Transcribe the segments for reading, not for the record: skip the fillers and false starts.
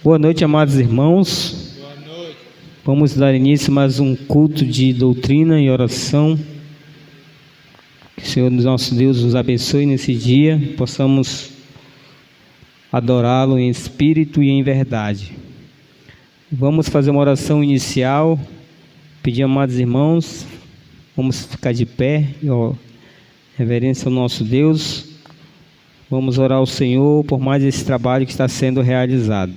Boa noite, amados irmãos. Boa noite. Vamos dar início a mais um culto de doutrina e oração. Que o Senhor nosso Deus nos abençoe nesse dia, possamos adorá-lo em espírito e em verdade. Vamos fazer uma oração inicial, pedir, amados irmãos, vamos ficar de pé, reverência ao nosso Deus. Vamos orar ao Senhor por mais esse trabalho que está sendo realizado.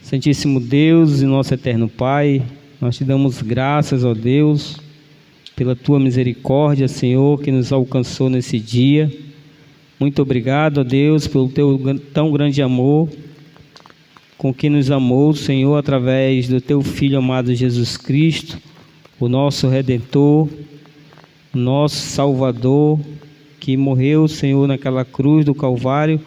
Santíssimo Deus e nosso eterno Pai, nós te damos graças, ó Deus, pela tua misericórdia, Senhor, que nos alcançou nesse dia. Muito obrigado, ó Deus, pelo teu tão grande amor, com que nos amou, Senhor, através do teu Filho amado Jesus Cristo, o nosso Redentor, o nosso Salvador, que morreu, Senhor, naquela cruz do Calvário,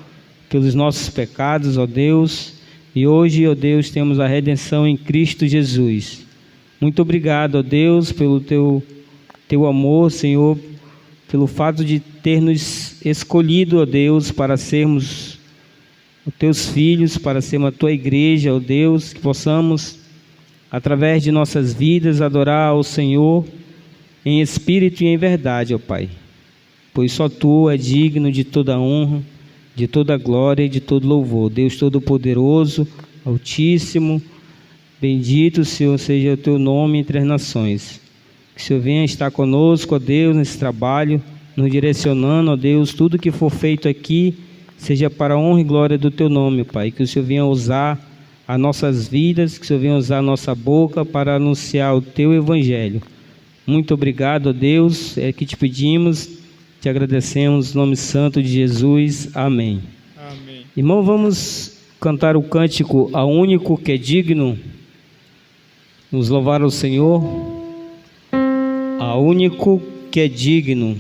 pelos nossos pecados, ó Deus. E hoje, ó Deus, temos a redenção em Cristo Jesus. Muito obrigado, ó Deus, pelo teu amor, Senhor, pelo fato de ter nos escolhido, ó Deus, para sermos os teus filhos, para sermos a tua igreja, ó Deus, que possamos, através de nossas vidas, adorar ao Senhor em espírito e em verdade, ó Pai. Pois só tu é digno de toda honra, de toda glória e de todo louvor. Deus Todo-Poderoso, Altíssimo, bendito, Senhor, seja o teu nome entre as nações. Que o Senhor venha estar conosco, ó Deus, nesse trabalho, nos direcionando, ó Deus, tudo que for feito aqui, seja para a honra e glória do teu nome, Pai. Que o Senhor venha usar as nossas vidas, que o Senhor venha usar a nossa boca para anunciar o teu evangelho. Muito obrigado, ó Deus, é que te pedimos. Te agradecemos, no nome santo de Jesus. Amém. Amém. Irmão, vamos cantar o cântico Ao Único que é Digno. Nos louvar ao Senhor. Ao Único que é Digno.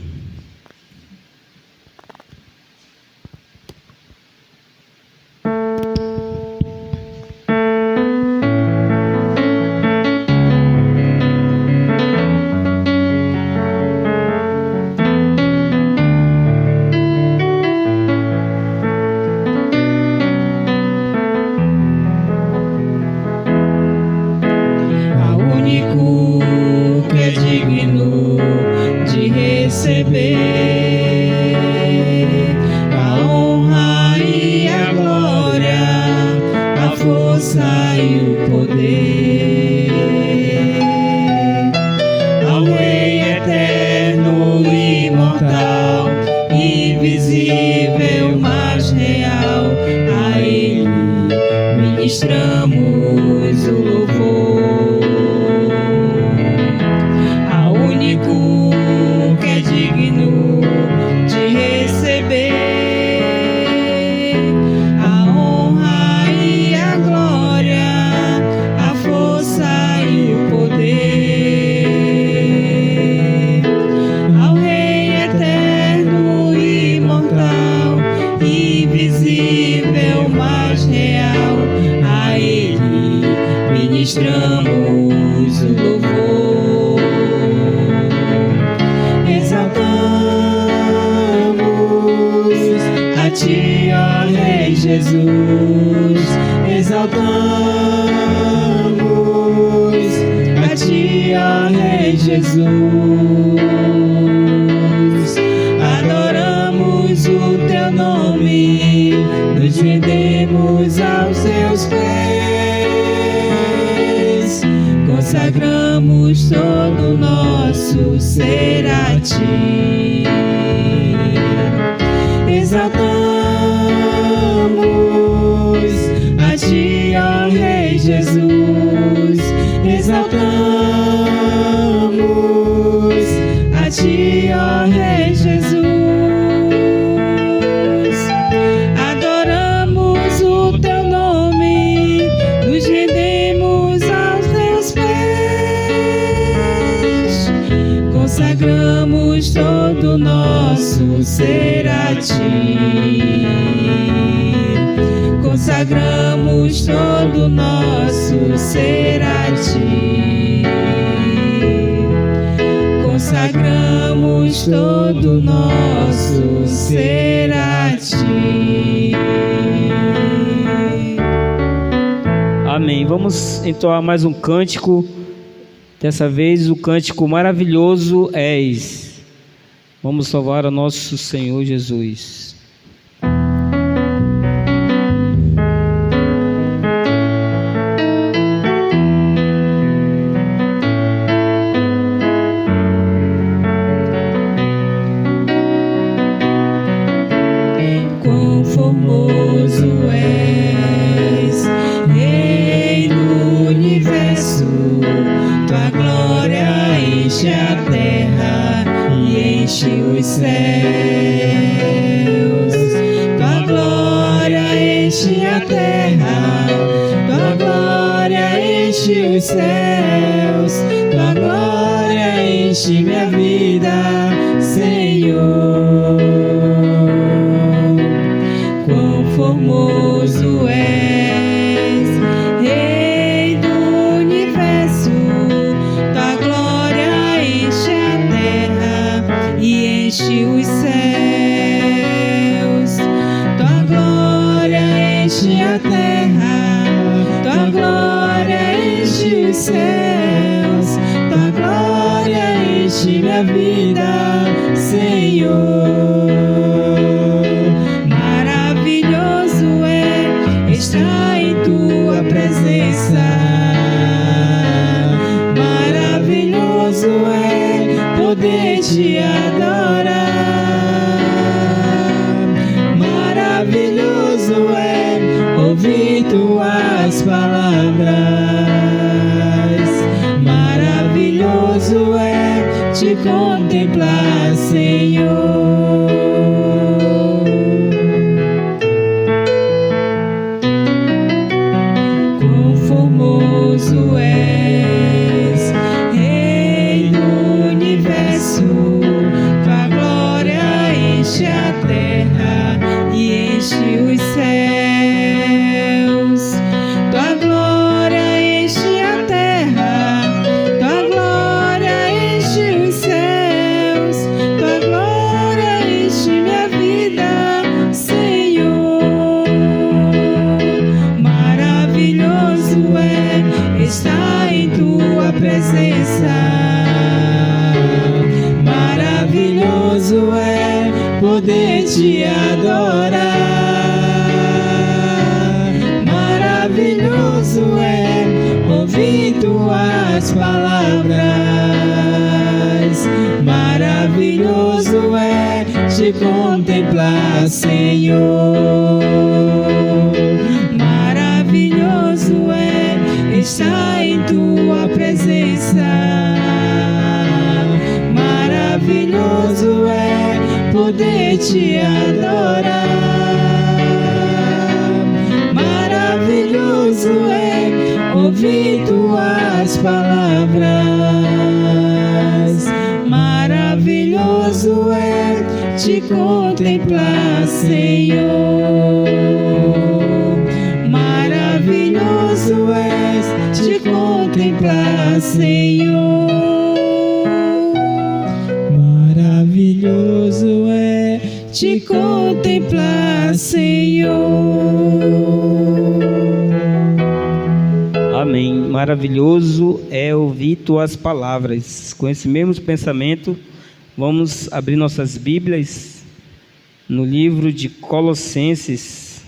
Consagramos todo o nosso ser a ti. Consagramos todo o nosso ser a ti. Amém. Vamos entoar mais um cântico. Dessa vez o cântico Maravilhoso És. Vamos louvar a nosso Senhor Jesus. Quão formoso és, Rei do universo, tua glória enche a terra e enche os céus. Tua glória enche a terra, tua glória enche os céus, tua glória enche minha vida, Senhor. Quão formoso és, Rei do universo, tua glória enche a terra e enche os céus. Tua glória enche a terra, tua glória enche os céus, tua glória enche minha vida, Senhor. Maravilhoso é estar em tua presença. Maravilhoso é poder te adorar. Maravilhoso é ouvir tuas palavras. Maravilhoso é te contemplar, Senhor. Quão formoso és, Rei do universo, tua glória enche a terra e enche os céus. Tua glória enche a terra, tua glória enche os céus, tua glória enche minha vida, Senhor. Maravilhoso é estar em tua presença. Maravilhoso é poder te adorar. Maravilhoso é ouvir tuas palavras. Maravilhoso é te contemplar, Senhor. Maravilhoso é estar em tua presença. Maravilhoso é poder te adorar. Maravilhoso é ouvir tuas palavras. Maravilhoso é te contemplar, Senhor. Maravilhoso é te contemplar, Senhor. Maravilhoso é te contemplar, Senhor. Amém. Maravilhoso é ouvir tuas palavras. Com esse mesmo pensamento, vamos abrir nossas Bíblias no livro de Colossenses.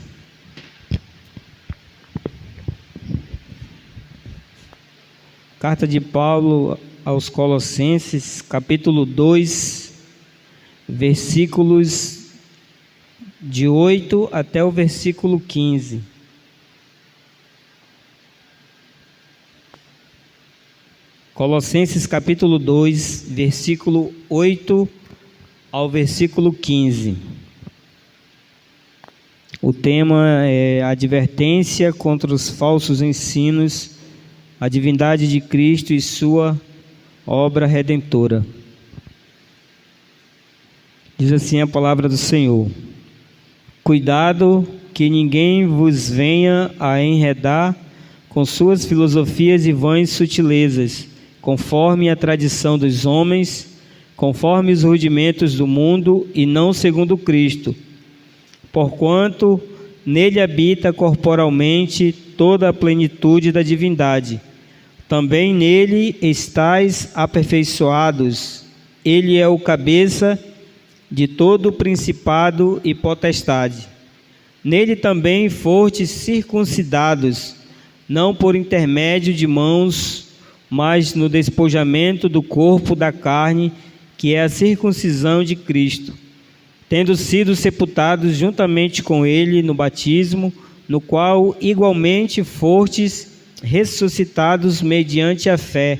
Carta de Paulo aos Colossenses, capítulo 2, versículos de 8 até o versículo 15. Colossenses capítulo 2, versículo 8 ao versículo 15. O tema é advertência contra os falsos ensinos, a divindade de Cristo e sua obra redentora. Diz assim a palavra do Senhor: cuidado que ninguém vos venha a enredar com suas filosofias e vãs sutilezas, conforme a tradição dos homens, conforme os rudimentos do mundo e não segundo Cristo. Porquanto nele habita corporalmente toda a plenitude da divindade. Também nele estáis aperfeiçoados. Ele é o cabeça de todo principado e potestade. Nele também fostes circuncidados, não por intermédio de mãos, mas no despojamento do corpo da carne, que é a circuncisão de Cristo, tendo sido sepultados juntamente com ele no batismo, no qual igualmente fostes ressuscitados mediante a fé,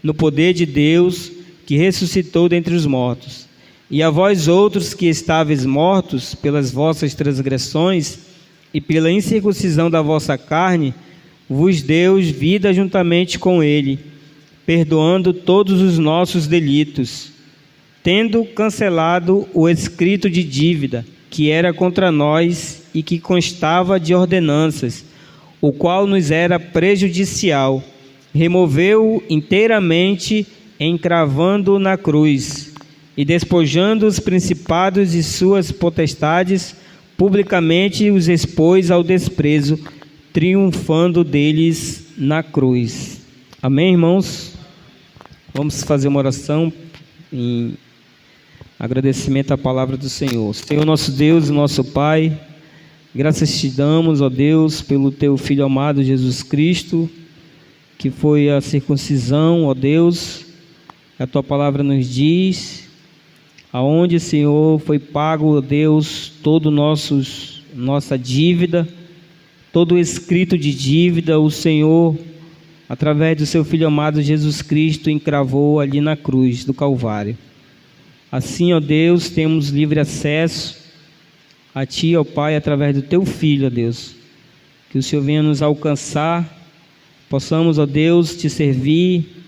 no poder de Deus, que ressuscitou dentre os mortos. E a vós outros que estáveis mortos pelas vossas transgressões e pela incircuncisão da vossa carne, vos deu vida juntamente com ele, perdoando todos os nossos delitos, tendo cancelado o escrito de dívida que era contra nós e que constava de ordenanças, o qual nos era prejudicial, removeu-o inteiramente, encravando-o na cruz, e despojando os principados e suas potestades, publicamente os expôs ao desprezo, triunfando deles na cruz. Amém, irmãos? Vamos fazer uma oração em agradecimento à palavra do Senhor. Senhor nosso Deus e nosso Pai, graças te damos, ó Deus, pelo teu Filho amado Jesus Cristo, que foi a circuncisão, ó Deus. A tua palavra nos diz, aonde, Senhor, foi pago, ó Deus, todo nossa dívida, todo o escrito de dívida, o Senhor, através do seu Filho amado Jesus Cristo, encravou ali na cruz do Calvário. Assim, ó Deus, temos livre acesso a Ti, ó Pai, através do Teu Filho, ó Deus. Que o Senhor venha nos alcançar, possamos, ó Deus, Te servir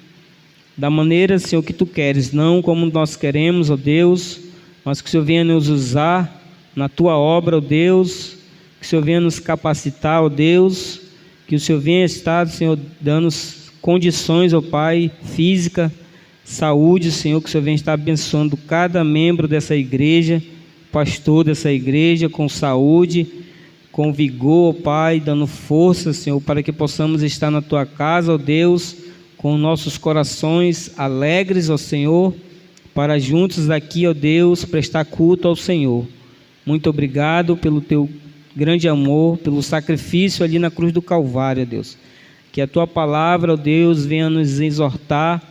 da maneira, Senhor, que Tu queres, não como nós queremos, ó Deus, mas que o Senhor venha nos usar na Tua obra, ó Deus, que o Senhor venha nos capacitar, ó Deus, que o Senhor venha estar, Senhor, dando condições, ó Pai, física, saúde, Senhor, que o Senhor venha estar abençoando cada membro dessa igreja, pastor dessa igreja, com saúde, com vigor, ó Pai, dando força, Senhor, para que possamos estar na Tua casa, ó Deus, com nossos corações alegres, ó Senhor, para juntos aqui, ó Deus, prestar culto ao Senhor. Muito obrigado pelo Teu grande amor, pelo sacrifício ali na cruz do Calvário, ó Deus. Que a Tua palavra, ó Deus, venha nos exortar,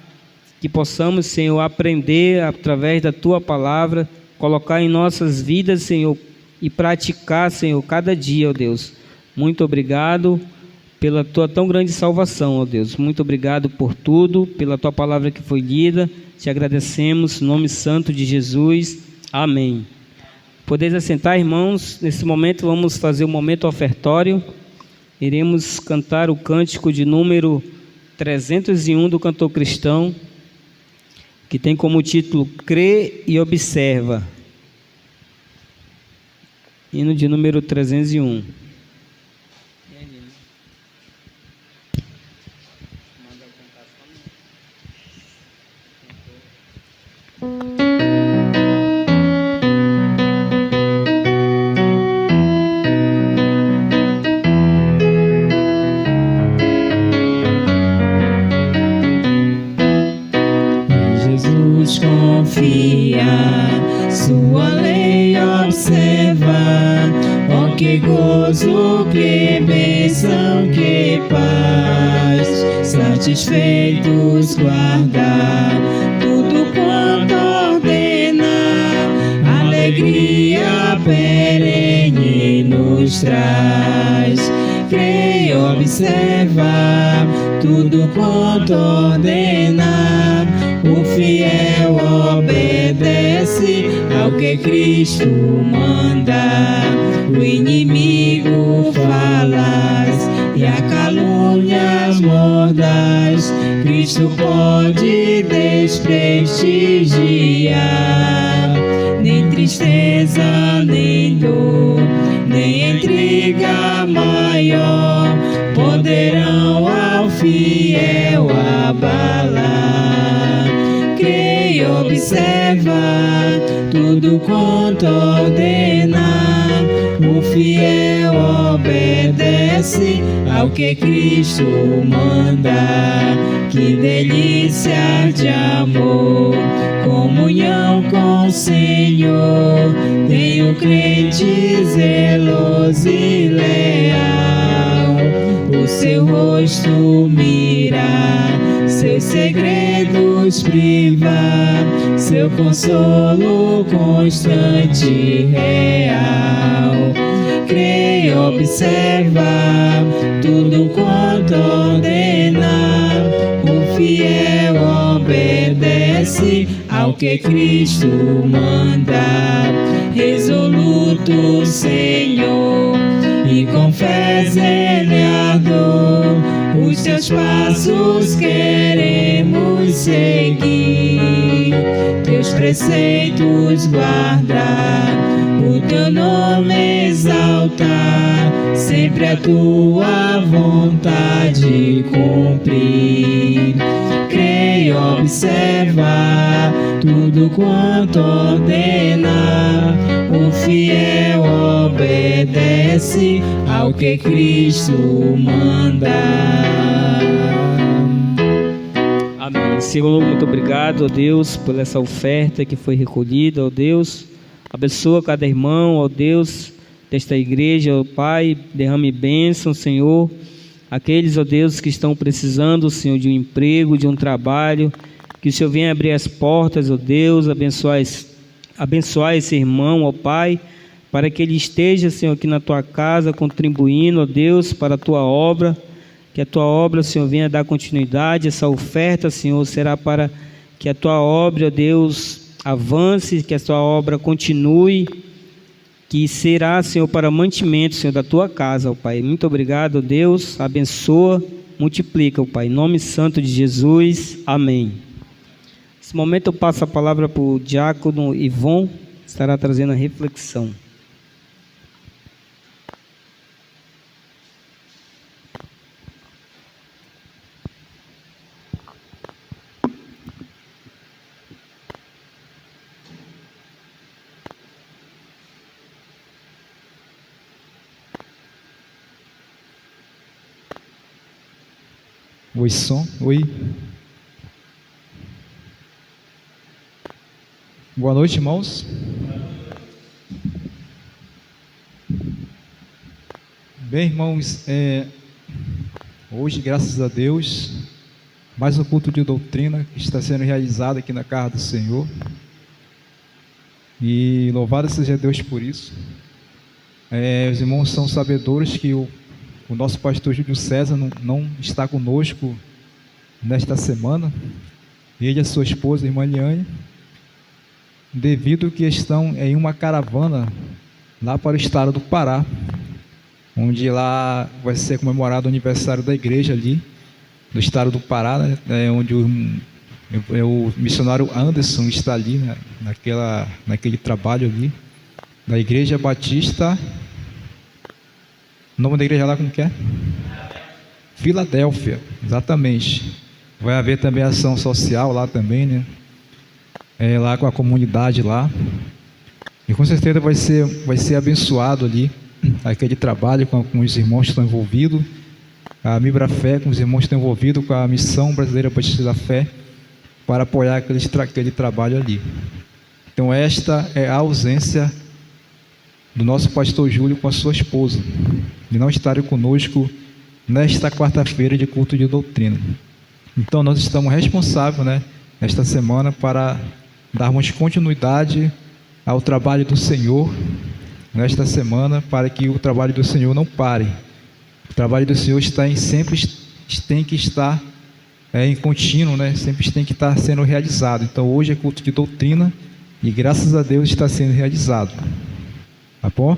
que possamos, Senhor, aprender através da Tua palavra, colocar em nossas vidas, Senhor, e praticar, Senhor, cada dia, ó Deus. Muito obrigado pela Tua tão grande salvação, ó Deus. Muito obrigado por tudo, pela Tua palavra que foi lida. Te agradecemos, em nome santo de Jesus. Amém. Podeis assentar, irmãos. Nesse momento vamos fazer o momento ofertório. Iremos cantar o cântico de número 301 do cantor cristão, que tem como título Crê e Observa. Hino de número 301. Jesus confia, sua lei observa. Oh, que gozo, que bênção, que paz, satisfeitos guardar tudo quanto ordena, alegria perene nos traz. Crê e observa tudo quanto ordena, o fiel obedece ao que Cristo manda. O inimigo falas e a calúnias mordaz, Cristo pode desprestigiar. Nem tristeza, nem dor, nem intriga maior poderão ao fiel abalar. Crê e observa tudo quanto ordena, o fiel obedece ao que Cristo manda. Que delícia de amor, comunhão com o Senhor. Tem o crente zeloso e leal, o seu rosto mirar, seus segredos privar, seu consolo constante e real. Crê e observa tudo quanto ordena, o fiel obedece ao que Cristo manda. Resoluto, Senhor, e com fé zelador, os teus passos queremos seguir, teus preceitos guardar, o teu nome exaltar, sempre a tua vontade cumprir. Crê e observa tudo quanto ordena, o fiel obedece ao que Cristo manda. Amém. Senhor, muito obrigado, ó Deus, por essa oferta que foi recolhida, ó Deus. Abençoa cada irmão, ó Deus, desta igreja, ó Pai. Derrame bênção, Senhor. Aqueles, ó Deus, que estão precisando, Senhor, de um emprego, de um trabalho, que o Senhor venha abrir as portas, ó Deus, abençoar esse irmão, ó Pai, para que ele esteja, Senhor, aqui na tua casa, contribuindo, ó Deus, para a tua obra. Que a tua obra, Senhor, venha dar continuidade. Essa oferta, Senhor, será para que a tua obra, ó Deus, avance, que a tua obra continue, que será, Senhor, para mantimento, Senhor, da tua casa, ó Pai. Muito obrigado, ó Deus. Abençoa, multiplica, ó Pai. Em nome santo de Jesus. Amém. Nesse momento eu passo a palavra para o diácono Ivon, que estará trazendo a reflexão. Oi, som. Oi. Boa noite, irmãos. Bem, irmãos, hoje, graças a Deus, mais um culto de doutrina que está sendo realizado aqui na casa do Senhor. E louvado seja Deus por isso. Os irmãos são sabedores que o nosso pastor Júlio César não está conosco nesta semana, ele e a sua esposa, a irmã Liane, devido que estão em uma caravana lá para o estado do Pará, onde lá vai ser comemorado o aniversário da igreja ali, do estado do Pará, né, onde o missionário Anderson está ali, né, naquele trabalho ali, da Igreja Batista. O nome da igreja lá como que é? Filadélfia, exatamente. Vai haver também ação social lá também, né? Lá com a comunidade lá. E com certeza vai ser abençoado ali, aquele trabalho com os irmãos que estão envolvidos. A Mibra Fé, com os irmãos que estão envolvidos com a Missão Brasileira Batista da Fé, para apoiar aquele trabalho ali. Então esta é a ausência do nosso pastor Júlio com a sua esposa, de não estarem conosco nesta quarta-feira de culto de doutrina. Então nós estamos responsáveis, né, esta semana para darmos continuidade ao trabalho do Senhor, nesta semana, para que o trabalho do Senhor não pare. O trabalho do Senhor sempre tem que estar em contínuo, né, sempre tem que estar sendo realizado. Então hoje é culto de doutrina e graças a Deus está sendo realizado. Tá bom?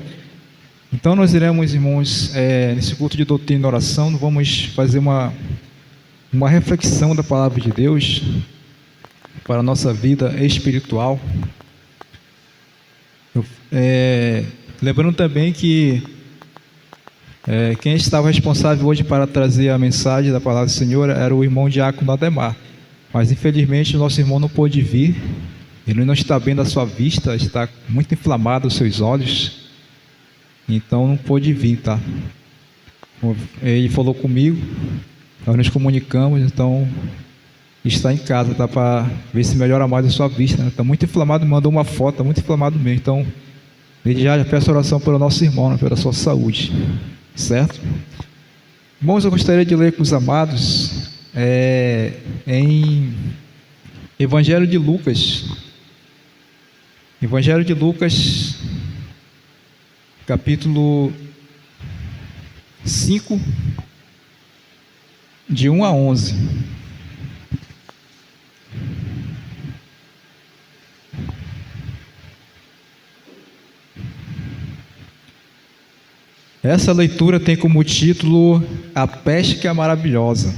Então nós iremos, irmãos, nesse culto de doutrina e oração, vamos fazer uma reflexão da palavra de Deus para a nossa vida espiritual. Lembrando também que quem estava responsável hoje para trazer a mensagem da palavra do Senhor era o irmão diácono Ademar, mas infelizmente o nosso irmão não pôde vir. Ele não está bem da sua vista, está muito inflamado os seus olhos. então não pôde vir, tá? Ele falou comigo, nós nos comunicamos, então está em casa, tá? Para ver se melhora mais a sua vista, né? Está muito inflamado, mandou uma foto, está muito inflamado mesmo. Então, ele já peço oração pelo nosso irmão, né? Pela sua saúde, certo? Irmãos, eu gostaria de ler com os amados em Evangelho de Lucas. Evangelho de Lucas, capítulo 5, de 1 a 11. Essa leitura tem como título A Pesca Maravilhosa.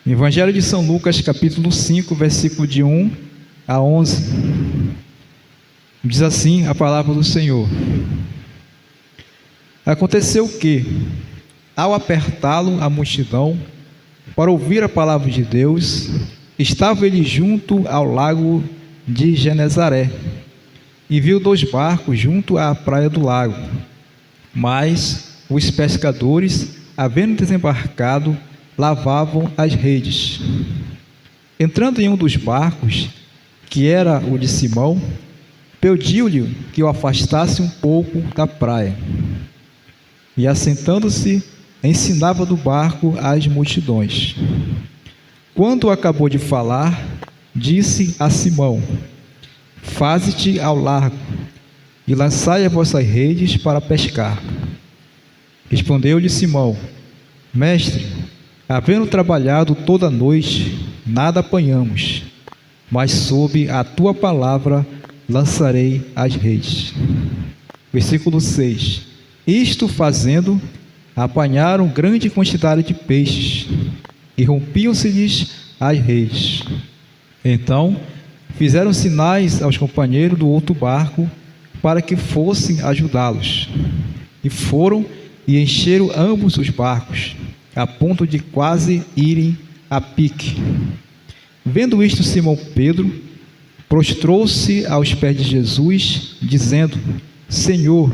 Evangelho de São Lucas, capítulo 5, versículo de 1 a 11. Diz assim a palavra do Senhor. Aconteceu que, ao apertá-lo a multidão, para ouvir a palavra de Deus, estava ele junto ao lago de Genezaré, e viu 2 barcos junto à praia do lago. Mas os pescadores, havendo desembarcado, lavavam as redes. Entrando em um dos barcos, que era o de Simão, pediu-lhe que o afastasse um pouco da praia. E assentando-se, ensinava do barco às multidões. Quando acabou de falar, disse a Simão: Faze-te ao largo e lançai as vossas redes para pescar. Respondeu-lhe Simão: Mestre, havendo trabalhado toda a noite, nada apanhamos, mas sob a tua palavra lançarei as redes. Versículo 6. Isto fazendo, apanharam grande quantidade de peixes, e rompiam-se-lhes as redes. Então fizeram sinais aos companheiros do outro barco para que fossem ajudá-los. E foram e encheram ambos os barcos, a ponto de quase irem a pique. Vendo isto, Simão Pedro prostrou-se aos pés de Jesus, dizendo: Senhor,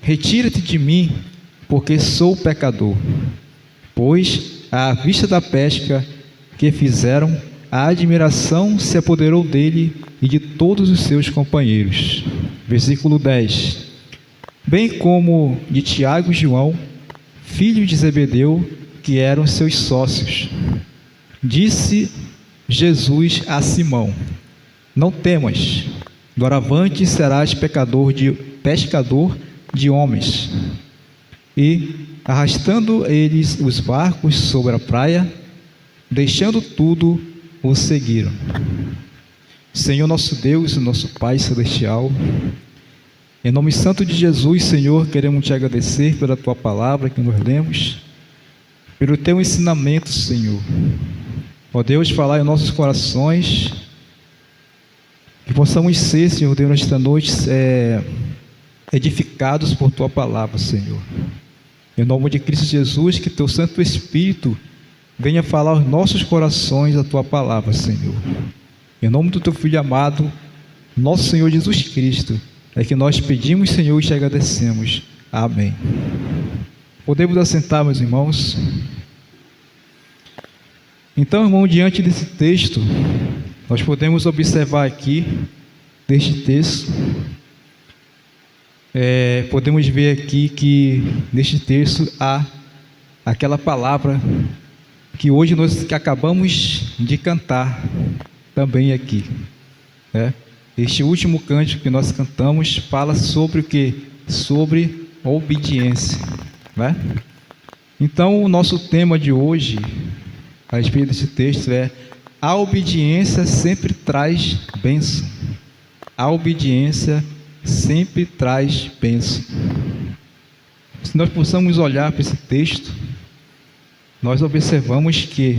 retira-te de mim, porque sou pecador. Pois, à vista da pesca que fizeram, a admiração se apoderou dele e de todos os seus companheiros. Versículo 10. Bem como de Tiago e João, filhos de Zebedeu, que eram seus sócios. Disse Jesus a Simão: Não temas, doravante serás pescador de homens. E, arrastando eles os barcos sobre a praia, deixando tudo, o seguiram. Senhor nosso Deus, nosso Pai Celestial, em nome santo de Jesus, Senhor, queremos te agradecer pela tua palavra que nós lemos, pelo teu ensinamento, Senhor. Ó Deus, falar em nossos corações, que possamos ser, Senhor Deus, nesta noite, edificados por tua palavra, Senhor. Em nome de Cristo Jesus, que teu Santo Espírito venha falar aos nossos corações a tua palavra, Senhor. Em nome do teu Filho amado, nosso Senhor Jesus Cristo, é que nós pedimos, Senhor, e te agradecemos. Amém. Podemos assentar, meus irmãos. Então, irmão, diante desse texto, nós podemos observar aqui, deste texto, podemos ver aqui que neste texto há aquela palavra que hoje nós acabamos de cantar também aqui, né? Este último cântico que nós cantamos fala sobre o quê? Sobre obediência, né? Então, o nosso tema de hoje, a respeito desse texto, é: a obediência sempre traz bênção. A obediência sempre traz bênção. Se nós possamos olhar para esse texto, nós observamos que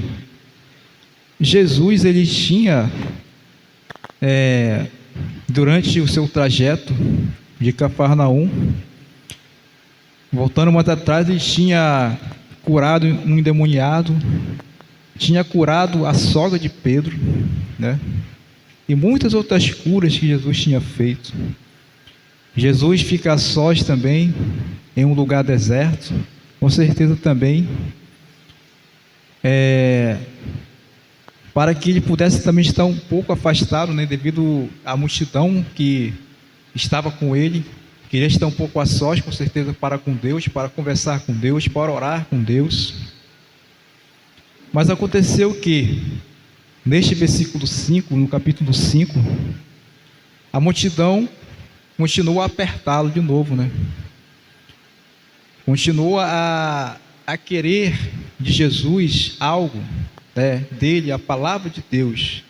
Jesus, ele tinha, durante o seu trajeto de Cafarnaum, voltando mais atrás, ele tinha curado um endemoniado, tinha curado a sogra de Pedro, né? E muitas outras curas que Jesus tinha feito. Jesus fica a sós também, em um lugar deserto, com certeza também, para que ele pudesse também estar um pouco afastado, né, devido à multidão que estava com ele. Queria estar um pouco a sós, com certeza, para com Deus, para conversar com Deus, para orar com Deus. Mas aconteceu que, neste versículo 5, no capítulo 5, a multidão continua a apertá-lo de novo, né? Continua a querer de Jesus algo, né, dele, a palavra de Deus,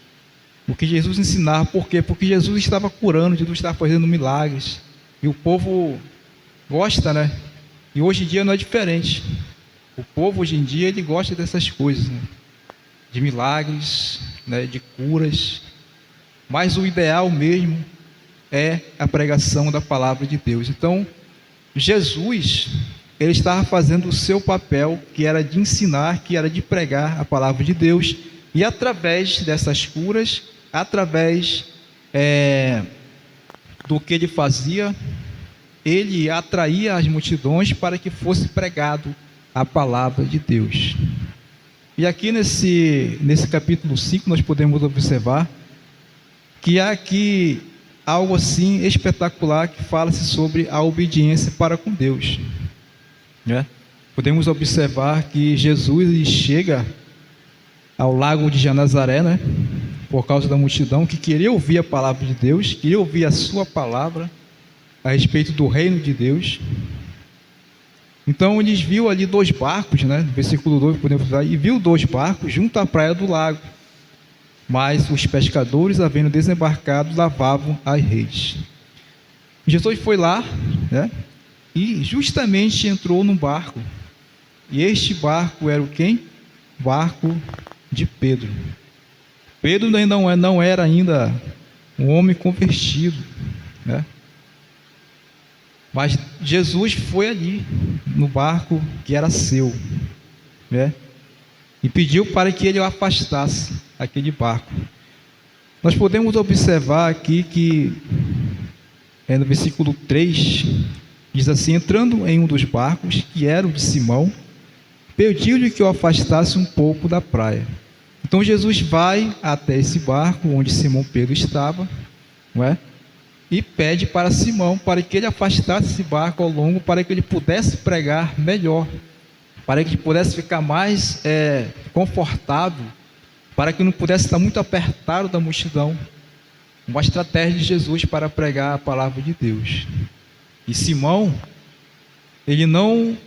o que Jesus ensinava. Por quê? Porque Jesus estava curando, Jesus estava fazendo milagres, e o povo gosta, né? E hoje em dia não é diferente. O povo hoje em dia, ele gosta dessas coisas, né? De milagres, né, de curas, mas o ideal mesmo é a pregação da palavra de Deus. Então, Jesus, ele estava fazendo o seu papel, que era de ensinar, que era de pregar a palavra de Deus, e através dessas curas, através do que ele fazia, ele atraía as multidões para que fosse pregado a palavra de Deus. E aqui nesse capítulo 5 nós podemos observar que há aqui algo assim espetacular que fala-se sobre a obediência para com Deus, né? Podemos observar que Jesus chega ao lago de Genezaré, né? Por causa da multidão que queria ouvir a palavra de Deus, queria ouvir a sua palavra a respeito do reino de Deus. Então eles viu ali 2 barcos, né? No versículo 2 podemos ver, e viu 2 barcos junto à praia do lago, mas os pescadores, havendo desembarcado, lavavam as redes. Jesus foi lá, né? E justamente entrou num barco, e este barco era o quem? Barco de Pedro. Pedro não era ainda um homem convertido, né? Mas Jesus foi ali no barco que era seu, né? E pediu para que ele o afastasse aquele barco. Nós podemos observar aqui que no versículo 3 diz assim: entrando em um dos barcos, que era o de Simão, pediu-lhe que o afastasse um pouco da praia. Então Jesus vai até esse barco onde Simão Pedro estava, não é? E pede para Simão para que ele afastasse esse barco ao longo, para que ele pudesse pregar melhor, para que ele pudesse ficar mais confortável, para que não pudesse estar muito apertado da multidão. Uma estratégia de Jesus para pregar a palavra de Deus. E Simão, ele não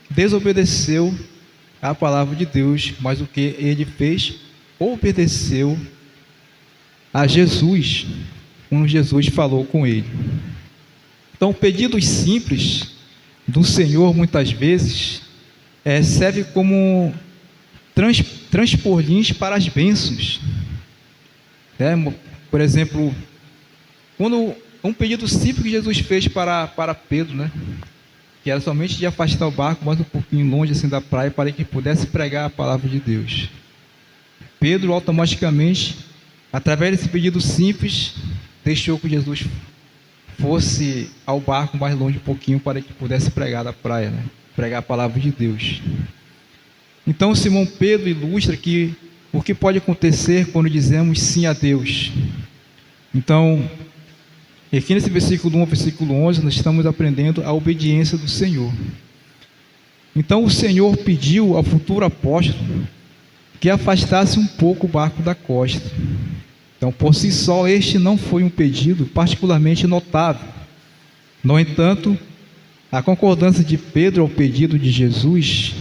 desobedeceu à palavra de Deus, mas o que ele fez? Obedeceu a Jesus, quando Jesus falou com ele. Então, pedidos simples do Senhor, muitas vezes, serve como transporlins para as bênçãos. Por exemplo, quando um pedido simples que Jesus fez para Pedro, né? Que era somente de afastar o barco mais um pouquinho longe assim da praia, para que pudesse pregar a palavra de Deus. Pedro automaticamente, através desse pedido simples, deixou que Jesus fosse ao barco mais longe um pouquinho, para que pudesse pregar da praia, né? Pregar a palavra de Deus. Então Simão Pedro ilustra que o que pode acontecer quando dizemos sim a Deus. Então, aqui nesse versículo 1 ao versículo 11, nós estamos aprendendo a obediência do Senhor. Então o Senhor pediu ao futuro apóstolo que afastasse um pouco o barco da costa. Então, por si só, este não foi um pedido particularmente notável. No entanto, a concordância de Pedro ao pedido de Jesus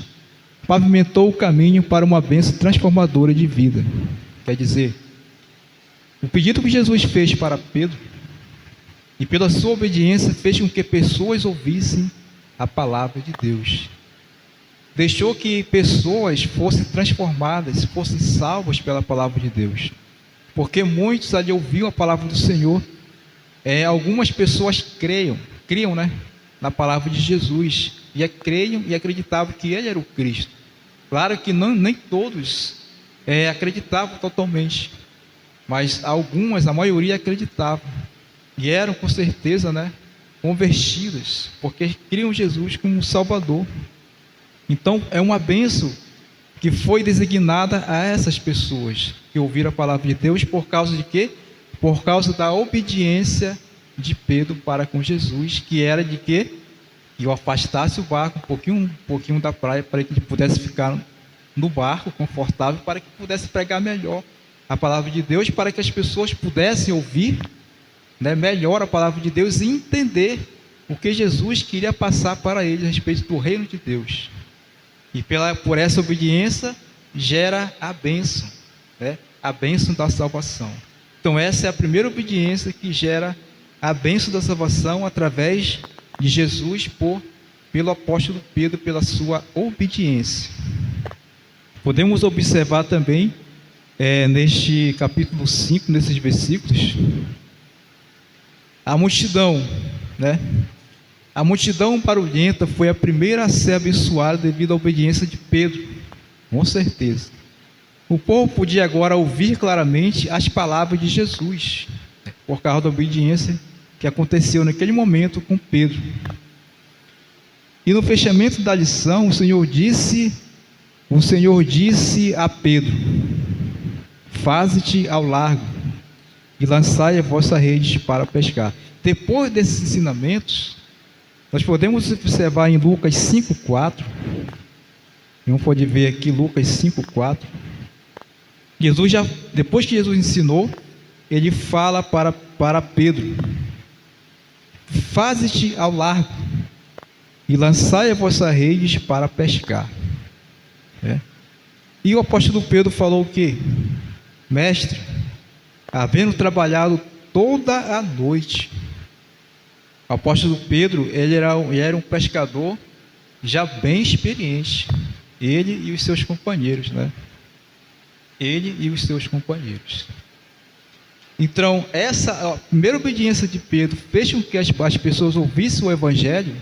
pavimentou o caminho para uma bênção transformadora de vida. Quer dizer, o pedido que Jesus fez para Pedro, e pela sua obediência, fez com que pessoas ouvissem a palavra de Deus. Deixou que pessoas fossem transformadas, fossem salvas pela palavra de Deus. Porque muitos ali ouviam a palavra do Senhor. Algumas pessoas criam, né, na palavra de Jesus. E creiam e acreditavam que Ele era o Cristo. Claro que nem todos acreditavam totalmente. Mas algumas, a maioria acreditavam. E eram com certeza, né, convertidas, porque criam Jesus como um Salvador. Então, é uma bênção que foi designada a essas pessoas que ouviram a palavra de Deus por causa de quê? Por causa da obediência de Pedro para com Jesus, que era de quê? Que o afastasse o barco um pouquinho da praia, para que ele pudesse ficar no barco confortável, para que pudesse pregar melhor a palavra de Deus, para que as pessoas pudessem ouvir, né, melhor a palavra de Deus e entender o que Jesus queria passar para eles a respeito do reino de Deus. E por essa obediência gera a bênção, né, a bênção da salvação. Então essa é a primeira obediência que gera a bênção da salvação através de Jesus pelo apóstolo Pedro, pela sua obediência. Podemos observar também neste capítulo 5, nesses versículos, a multidão, né? A multidão barulhenta foi a primeira a ser abençoada devido à obediência de Pedro, com certeza. O povo podia agora ouvir claramente as palavras de Jesus, por causa da obediência que aconteceu naquele momento com Pedro. E no fechamento da lição, o Senhor disse a Pedro: faze-te ao largo e lançai a vossa rede para pescar. Depois desses ensinamentos, nós podemos observar em Lucas 5,4. Não pode ver aqui Lucas 5,4. Depois que Jesus ensinou, ele fala para Pedro: faze-te ao largo e lançai a vossa rede para pescar. E o apóstolo Pedro falou o quê? Mestre, havendo trabalhado toda a noite. O apóstolo Pedro, ele era um pescador já bem experiente, ele e os seus companheiros, né? Ele e os seus companheiros. Então, a primeira obediência de Pedro fez com que as pessoas ouvissem o Evangelho,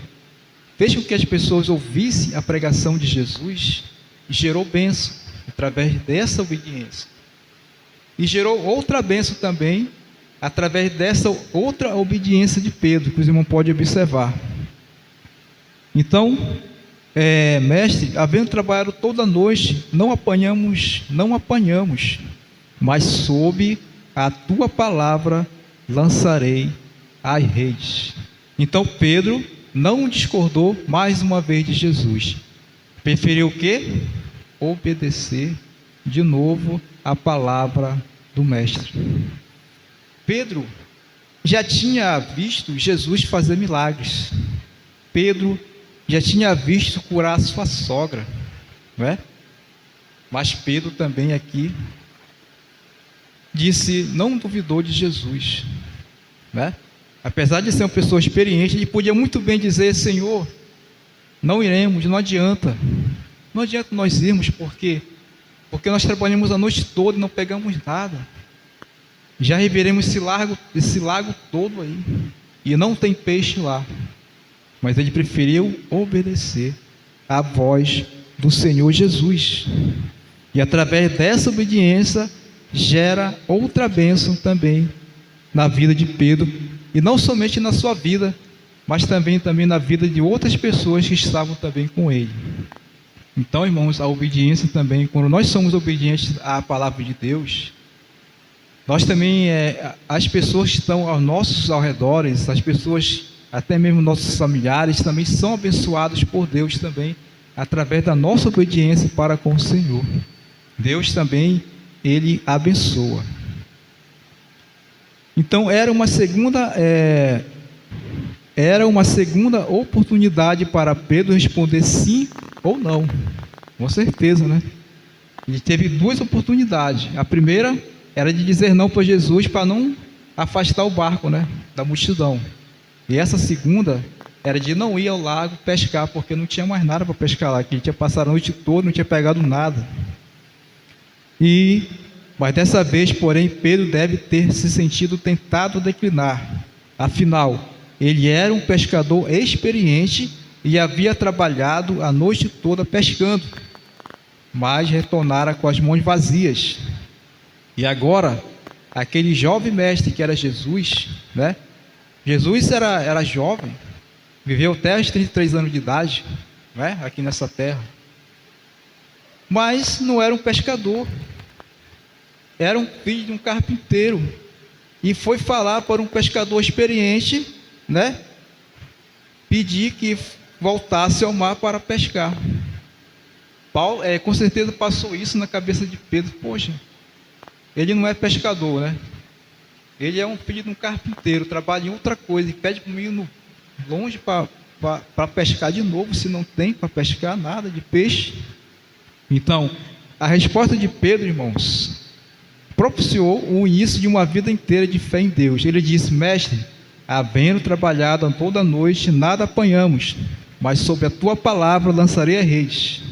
fez com que as pessoas ouvissem a pregação de Jesus, e gerou bênção através dessa obediência. E gerou outra bênção também, através dessa outra obediência de Pedro, que os irmãos podem observar. Então, mestre, havendo trabalhado toda a noite, não apanhamos, mas sob a tua palavra lançarei as redes. Então Pedro não discordou mais uma vez de Jesus. Preferiu o quê? Obedecer de novo a palavra do mestre. Pedro já tinha visto Jesus fazer milagres. Pedro já tinha visto curar a sua sogra, não é? Mas Pedro também aqui não duvidou de Jesus, né? Apesar de ser uma pessoa experiente, ele podia muito bem dizer: Senhor, não iremos, não adianta nós irmos, porque nós trabalhamos a noite toda e não pegamos nada. Já reviremos esse lago todo aí, e não tem peixe lá. Mas ele preferiu obedecer à voz do Senhor Jesus. E através dessa obediência, gera outra bênção também na vida de Pedro. E não somente na sua vida, mas também na vida de outras pessoas que estavam também com ele. Então, irmãos, a obediência também, quando nós somos obedientes à palavra de Deus, nós também, as pessoas que estão aos nossos arredores, as pessoas, até mesmo nossos familiares, também são abençoados por Deus também, através da nossa obediência para com o Senhor. Deus também, Ele abençoa. Então, era uma segunda oportunidade para Pedro responder sim ou não. Com certeza, né? Ele teve duas oportunidades. A primeira era de dizer não para Jesus, para não afastar o barco, né, da multidão. E essa segunda era de não ir ao lago pescar, porque não tinha mais nada para pescar lá, que ele tinha passado a noite toda, não tinha pegado nada. Mas dessa vez, porém, Pedro deve ter se sentido tentado a declinar. Afinal, ele era um pescador experiente e havia trabalhado a noite toda pescando, mas retornara com as mãos vazias. E agora, aquele jovem mestre que era Jesus, né, Jesus era jovem, viveu até os 33 anos de idade, né, aqui nessa terra, mas não era um pescador, era um filho de um carpinteiro, e foi falar para um pescador experiente, né, pedir que voltasse ao mar para pescar. Paulo, com certeza passou isso na cabeça de Pedro. Poxa, ele não é pescador, né? Ele é um filho de um carpinteiro, trabalha em outra coisa e pede para mim ir longe para pescar de novo, se não tem para pescar nada de peixe. Então, a resposta de Pedro, irmãos, propiciou o início de uma vida inteira de fé em Deus. Ele disse: mestre, havendo trabalhado toda a noite, nada apanhamos, mas sob a tua palavra lançarei a rede.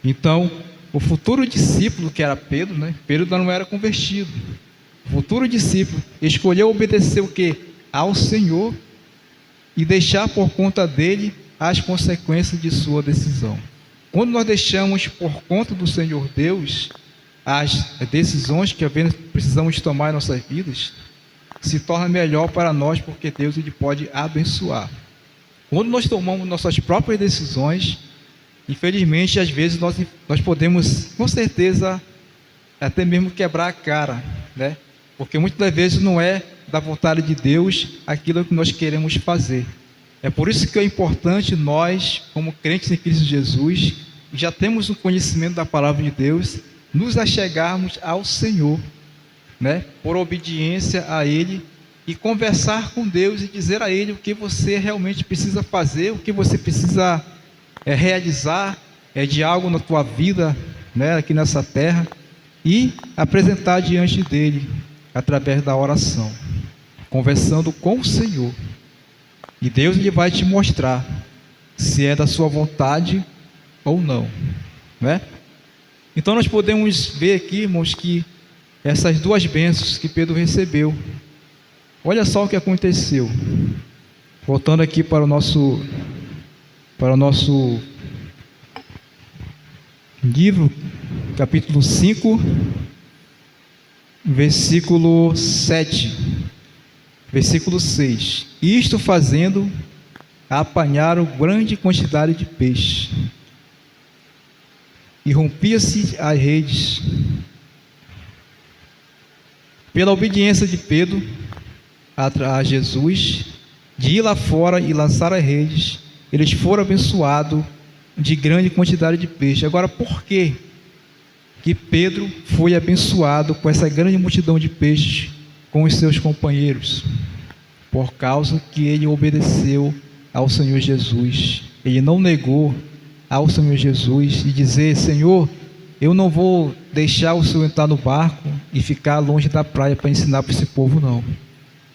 Então, o futuro discípulo, que era Pedro, né? Pedro não era convertido. O futuro discípulo escolheu obedecer o quê? Ao Senhor, e deixar por conta dele as consequências de sua decisão. Quando nós deixamos por conta do Senhor Deus as decisões que precisamos tomar em nossas vidas, se torna melhor para nós, porque Deus ele pode abençoar. Quando nós tomamos nossas próprias decisões, infelizmente, às vezes nós podemos, com certeza, até mesmo quebrar a cara, né? Porque muitas das vezes não é da vontade de Deus aquilo que nós queremos fazer. É por isso que é importante nós, como crentes em Cristo Jesus, já temos o conhecimento da palavra de Deus, nos achegarmos ao Senhor, né? Por obediência a Ele, e conversar com Deus e dizer a Ele o que você realmente precisa fazer, o que você precisa realizar de algo na tua vida, né, aqui nessa terra, e apresentar diante dele através da oração, conversando com o Senhor, e Deus ele vai te mostrar se é da sua vontade ou não, né? Então nós podemos ver aqui, irmãos, que essas duas bênçãos que Pedro recebeu, olha só o que aconteceu. Voltando aqui para o nosso livro, capítulo 5, versículo 7, versículo 6. Isto fazendo, apanharam grande quantidade de peixe, e rompia-se as redes. Pela obediência de Pedro a Jesus, de ir lá fora e lançar as redes, eles foram abençoados de grande quantidade de peixe. Agora, por que Pedro foi abençoado com essa grande multidão de peixes com os seus companheiros? Por causa que ele obedeceu ao Senhor Jesus. Ele não negou ao Senhor Jesus e dizer: Senhor, eu não vou deixar o Senhor entrar no barco e ficar longe da praia para ensinar para esse povo, não.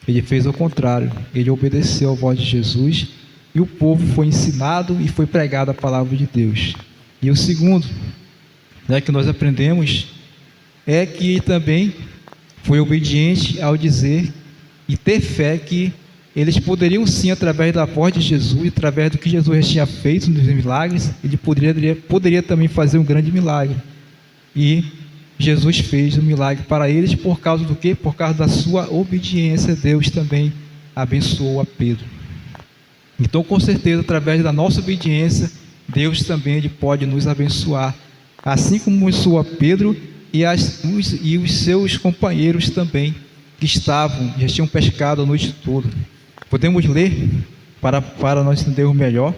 Ele fez o contrário. Ele obedeceu à voz de Jesus, e o povo foi ensinado e foi pregada a palavra de Deus. E o segundo, né, que nós aprendemos, é que também foi obediente ao dizer e ter fé que eles poderiam sim, através da voz de Jesus, através do que Jesus já tinha feito nos milagres, ele poderia também fazer um grande milagre. E Jesus fez um milagre para eles. Por causa do quê? Por causa da sua obediência, Deus também abençoou a Pedro. Então, com certeza, através da nossa obediência, Deus também ele pode nos abençoar, assim como abençoou a Pedro e os seus companheiros também, que já tinham pescado a noite toda. Podemos ler para nós entendermos melhor.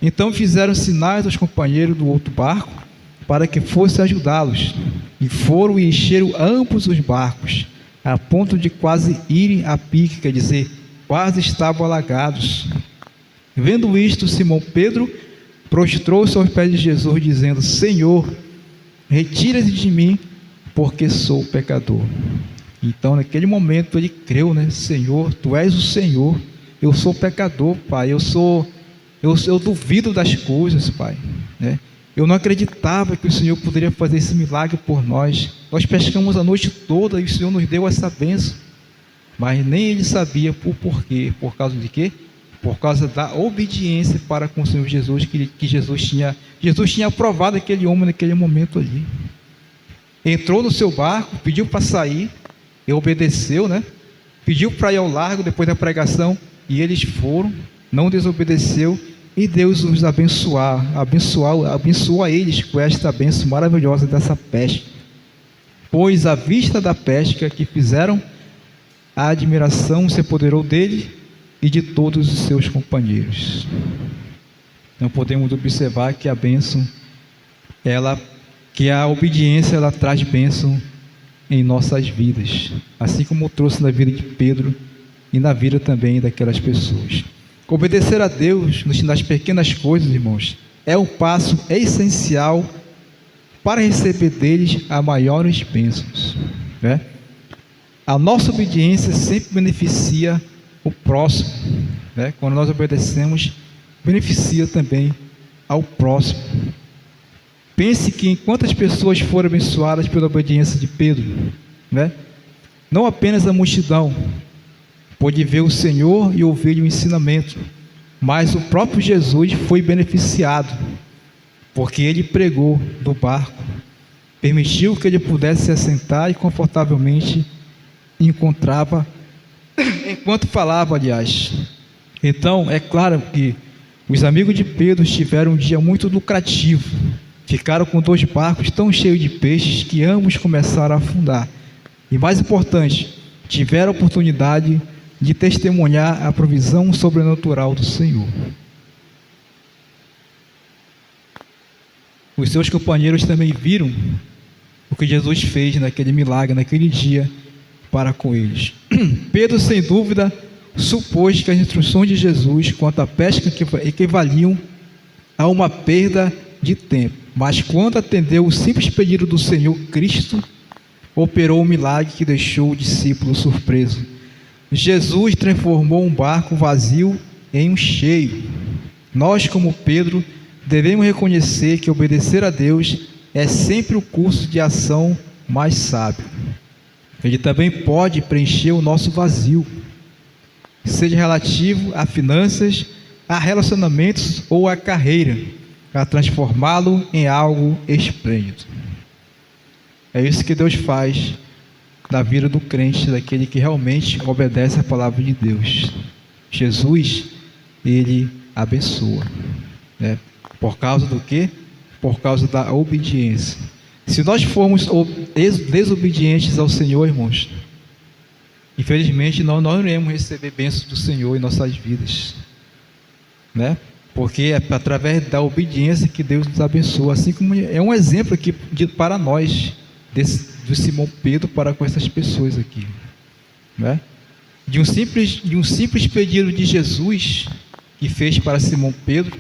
Então fizeram sinais aos companheiros do outro barco para que fosse ajudá-los, e foram e encheram ambos os barcos, a ponto de quase irem a pique, quer dizer, quase estavam alagados. Vendo isto, Simão Pedro prostrou-se aos pés de Jesus, dizendo: Senhor, retira-te de mim, porque sou pecador. Então, naquele momento, ele creu, né? Senhor, tu és o Senhor, eu sou pecador, Pai, eu duvido das coisas, Pai, né? Eu não acreditava que o Senhor poderia fazer esse milagre por nós. Nós pescamos a noite toda e o Senhor nos deu essa bênção, mas nem ele sabia o porquê. Por causa de quê? Por causa da obediência para com o Senhor Jesus, que Jesus tinha aprovado aquele homem naquele momento ali. Entrou no seu barco, pediu para sair, e obedeceu, né? pediu para ir ao largo depois da pregação, e eles foram, não desobedeceu, e Deus os abençoou a eles com esta bênção maravilhosa dessa pesca. Pois à vista da pesca que fizeram, a admiração se apoderou dele e de todos os seus companheiros. Então podemos observar que a bênção, que a obediência, ela traz bênção em nossas vidas, assim como trouxe na vida de Pedro e na vida também daquelas pessoas. Obedecer a Deus nas pequenas coisas, irmãos, é um passo essencial para receber deles as maiores bênçãos, né? A nossa obediência sempre beneficia o próximo, né? Quando nós obedecemos, beneficia também ao próximo. Pense que em quantas pessoas foram abençoadas pela obediência de Pedro, né? Não apenas a multidão pôde ver o Senhor e ouvir o ensinamento, mas o próprio Jesus foi beneficiado, porque ele pregou do barco, permitiu que ele pudesse se assentar e confortavelmente enquanto falava, aliás. Então, é claro que os amigos de Pedro tiveram um dia muito lucrativo, ficaram com 2 barcos tão cheios de peixes que ambos começaram a afundar, e mais importante, tiveram a oportunidade de testemunhar a provisão sobrenatural do Senhor. Os seus companheiros também viram o que Jesus fez naquele milagre, naquele dia, para com eles. Pedro, sem dúvida, supôs que as instruções de Jesus quanto à pesca equivaliam a uma perda de tempo, mas quando atendeu o simples pedido do Senhor Cristo, operou um milagre que deixou o discípulo surpreso. Jesus transformou um barco vazio em um cheio. Nós, como Pedro, devemos reconhecer que obedecer a Deus é sempre o curso de ação mais sábio. Ele também pode preencher o nosso vazio, seja relativo a finanças, a relacionamentos ou a carreira, para transformá-lo em algo esplêndido. É isso que Deus faz na vida do crente, daquele que realmente obedece a palavra de Deus. Jesus, ele abençoa, né? Por causa do quê? Por causa da obediência. Se nós formos desobedientes ao Senhor, irmãos, infelizmente nós não iremos receber bênçãos do Senhor em nossas vidas, né? Porque é através da obediência que Deus nos abençoa, assim como é um exemplo aqui para nós, do Simão Pedro para com essas pessoas aqui, né? De um simples pedido de Jesus que fez para Simão Pedro,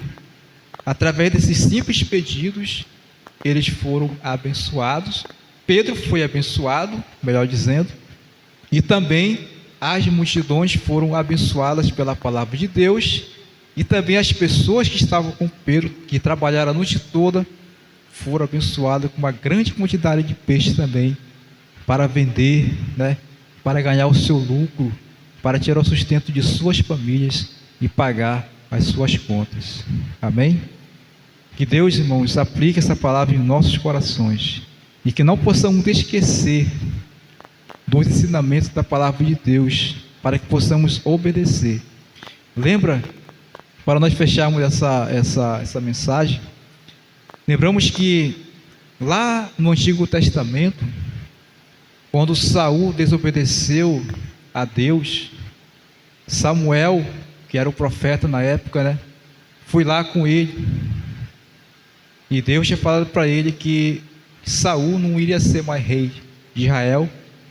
através desses simples pedidos, eles foram abençoados. Pedro foi abençoado, melhor dizendo, e também as multidões foram abençoadas pela palavra de Deus, e também as pessoas que estavam com Pedro, que trabalharam a noite toda, foram abençoadas com uma grande quantidade de peixe também, para vender, né, para ganhar o seu lucro, para tirar o sustento de suas famílias e pagar as suas contas. Amém? Que Deus, irmãos, aplique essa palavra em nossos corações e que não possamos esquecer dos ensinamentos da palavra de Deus, para que possamos obedecer. Lembra, para nós fecharmos essa mensagem, lembramos que lá no Antigo Testamento, quando Saul desobedeceu a Deus, Samuel, que era o profeta na época, né, foi lá com ele, e Deus tinha falado para ele que Saul não iria ser mais rei de Israel,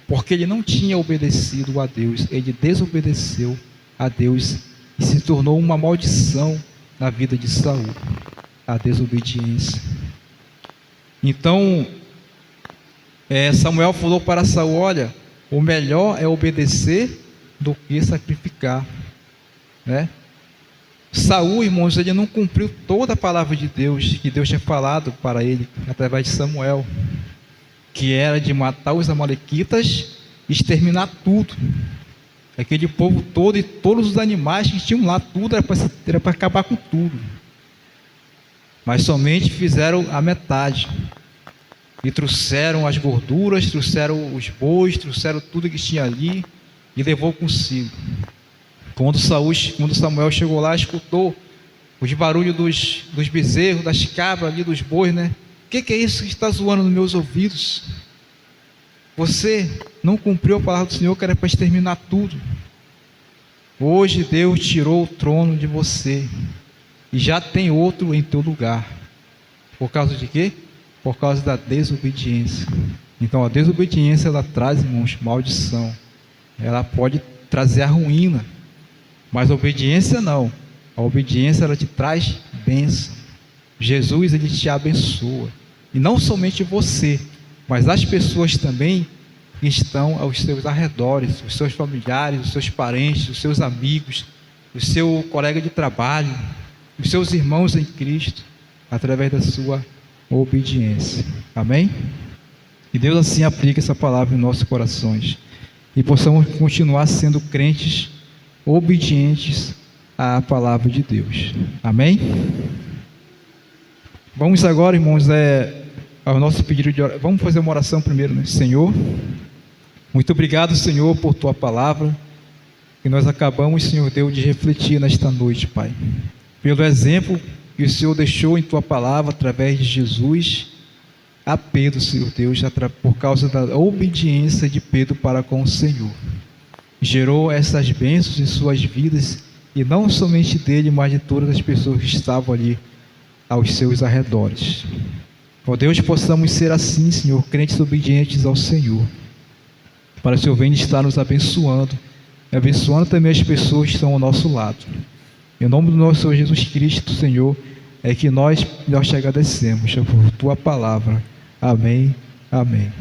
porque ele não tinha obedecido a Deus, ele desobedeceu a Deus e se tornou uma maldição na vida de Saul, a desobediência. Então, Samuel falou para Saul: olha, o melhor é obedecer do que sacrificar, né? Saul, irmãos, ele não cumpriu toda a palavra de Deus, que Deus tinha falado para ele, através de Samuel, que era de matar os amalequitas e exterminar tudo, aquele povo todo e todos os animais que tinham lá, tudo era para acabar com tudo, mas somente fizeram a metade, e trouxeram as gorduras, trouxeram os bois, trouxeram tudo que tinha ali, e levou consigo. Quando Samuel chegou lá, escutou os barulhos dos bezerros, das cabras ali, dos bois, né? O que é isso que está zoando nos meus ouvidos? Você não cumpriu a palavra do Senhor, que era para exterminar tudo. Hoje Deus tirou o trono de você e já tem outro em teu lugar. Por causa de quê? Por causa da desobediência. Então a desobediência, ela traz, irmãos, maldição. Ela pode trazer a ruína, mas a obediência não. A obediência, ela te traz bênção. Jesus, ele te abençoa. E não somente você, mas as pessoas também que estão aos seus arredores, os seus familiares, os seus parentes, os seus amigos, o seu colega de trabalho, os seus irmãos em Cristo, através da sua obediência. Amém? E Deus assim aplica essa palavra em nossos corações e possamos continuar sendo crentes obedientes à palavra de Deus. Amém? Vamos agora, irmãos, ao nosso pedido de oração. Vamos fazer uma oração primeiro, né? Senhor, muito obrigado, Senhor, por Tua palavra que nós acabamos, Senhor Deus, de refletir nesta noite, Pai. Pelo exemplo que o Senhor deixou em Tua palavra através de Jesus a Pedro, Senhor Deus, por causa da obediência de Pedro para com o Senhor. Gerou essas bênçãos em suas vidas, e não somente dele, mas de todas as pessoas que estavam ali aos seus arredores. Ó Deus, possamos ser assim, Senhor, crentes obedientes ao Senhor, para o Senhor venha estar nos abençoando, e abençoando também as pessoas que estão ao nosso lado. Em nome do nosso Senhor Jesus Cristo, Senhor, é que nós te agradecemos por Tua palavra. Amém, amém.